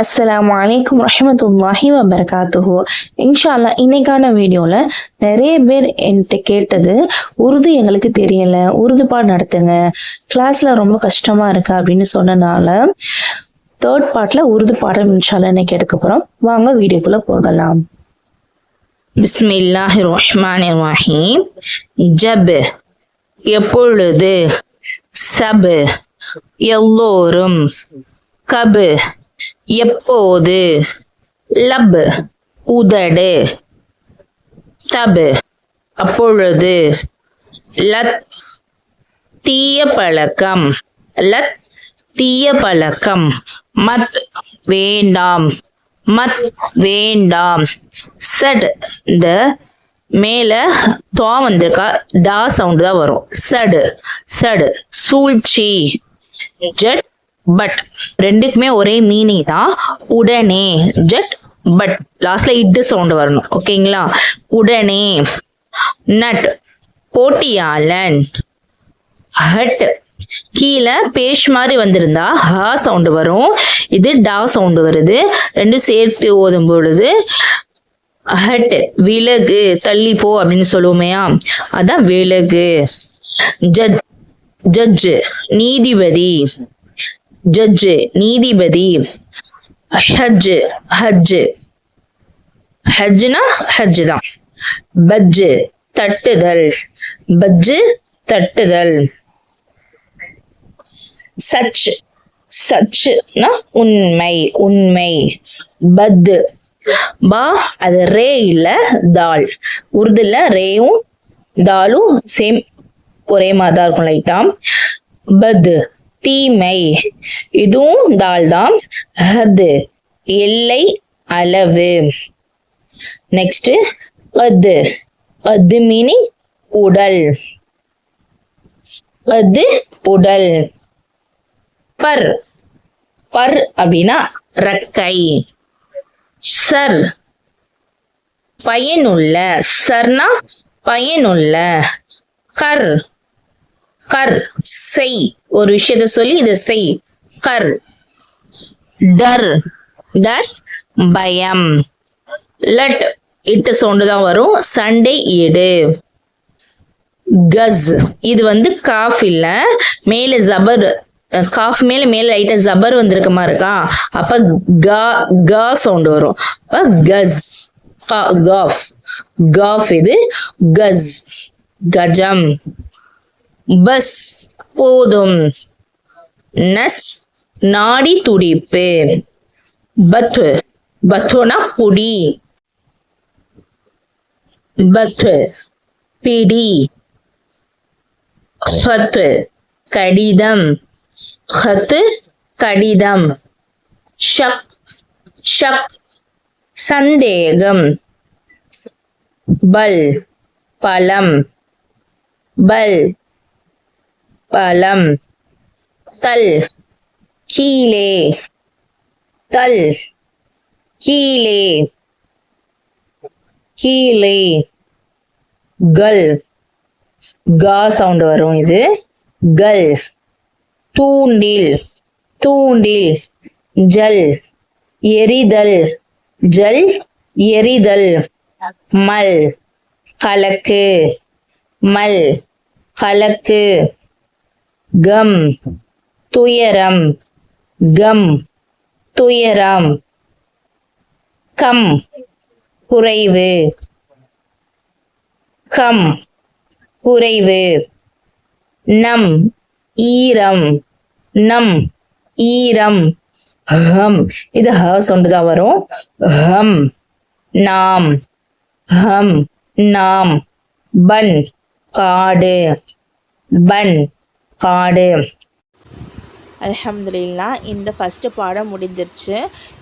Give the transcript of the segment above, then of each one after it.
அஸ்ஸலாமு அலைக்கும் ரஹ்மத்துல்லாஹி வபரகாத்துஹு. இன்ஷா அல்லாஹ் இன்னைக்கான வீடியோவில் நிறைய பேர் என்கிட்ட கேட்டது, உருது எங்களுக்கு தெரியல, உருது பாடம் நடத்துங்க, கிளாஸில் ரொம்ப கஷ்டமாக இருக்கு அப்படின்னு சொன்னனால தேர்ட் பார்ட்டில் உருது பாடம் இன்ஷா அல்லாஹ் இன்னைக்கு எடுக்க போகிறோம். வாங்க வீடியோக்குள்ளே போகலாம். பிஸ்மில்லாஹிர் ரஹ்மானிர் ரஹீம். ஜப் எப்பொழுது, சப் எல்லோரும், கப் எப்போது, லப் உதடு, தப் அப்பொழுது, லத் தீய பழக்கம், லத் தீய பழக்கம், மத் வேண்டாம், மத் வேண்டாம், சட் இந்த மேல தோ வந்திருக்கா, டா சவுண்டு தான் வரும். சடு சடு சூழ்ச்சி, ஜட் பட் ரெண்டுக்குமே ஒரே மீனிங் தான். உடனே ஜட் பட் லாஸ்ட்ல இட்டு சவுண்டு வரணும். ஓகேங்களா? உடனே. நட் போட்டியாளன். ஹட் கீழே பேஷ் மாதிரி வந்திருந்தா ஹா சவுண்டு வரும், இது டா சவுண்டு வருது. ரெண்டும் சேர்த்து ஓதும் பொழுது ஹட் விலகு, தள்ளி போ அப்படின்னு சொல்லுவோமையா, அதான் விலகு. ஜட் ஜட்ஜ் நீதிபதி, ஜட்ஜ் நீதிபதி. ஹஜ் ஹஜ் ஹஜ்னா ஹஜ் தான். பஜ் தட்டுதல், பஜ் தட்டுதல். சச் சச்னா உண்மை, உண்மை. பத் பா அது ரே இல்ல தால். உருதுல ரேயும் தாலும் சேம் ஒரே மாதிரி தான் இருக்கும் லைட்டா. பத் தீமை, இதுவும் தால் தான். ஹத் எல்லை, அளவு. நெக்ஸ்ட் அத், அத் மீனிங் உடல், அது உடல். பர், பர் அப்படின்னா ரக்கை. சர் பயனுள்ள, சர்னா பயனுள்ள. கர், கர் செய், ஒரு விஷயத்த சொல்லி இதை செய், கர். டர், டர் பயம். லட் இட்டு சவுண்டு தான் வரும், சண்டை இடு. கஸ் இது வந்து காஃப் இல்ல, மேல ஜபர், காஃப் மேல மேல லைட்டா ஜபர் வந்திருக்க மாதிரி இருக்கா, அப்ப கா கா சவுண்ட் வரும். அப்ப கஸ், காஃப் காஃப் இது கஸ். கஜம். பஸ் போதும். நஸ் நாடி துடிப்பு. பத்து, பத்துனா புடி, பத்து பிடி. ஹத்து கடிதம், ஹத்து கடிதம். ஷக், ஷக் சந்தேகம். பல் பழம், பல் பழம். தல் கீழே, தல் கீழே, கீழே. கல் கா சவுண்ட் வரும், இது கல். தூண்டில், தூண்டில். ஜல் எரிதல், ஜல் எரிதல். மல் கலக்கு, மல் கலக்கு. கம் துயரம், கம் துயரம். கம் குறைவு, கம் குறைவு. நம் ஈரம், நம் ஈரம். ஹம் இது ஹ சவுண்டு தான் வரும். ஹம் நாம், ஹம் நாம். பன் காடு, பன் காடு. அல்ஹம்துலில்லாஹ், இந்த ஃபஸ்ட்டு பாடம் முடிஞ்சிருச்சு.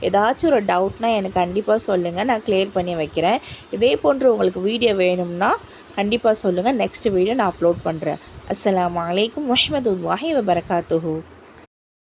ஏதாச்சும் ஒரு டவுட்னா எனக்கு கண்டிப்பாக சொல்லுங்கள், நான் கிளியர் பண்ணி வைக்கிறேன். இதே போன்று உங்களுக்கு வீடியோ வேணும்னா கண்டிப்பாக சொல்லுங்கள், நெக்ஸ்ட் வீடியோ நான் அப்லோட் பண்ணுறேன். அஸ்ஸலாமு அலைக்கும் வரஹ்மத்துல்லாஹி வபரகாத்துஹு.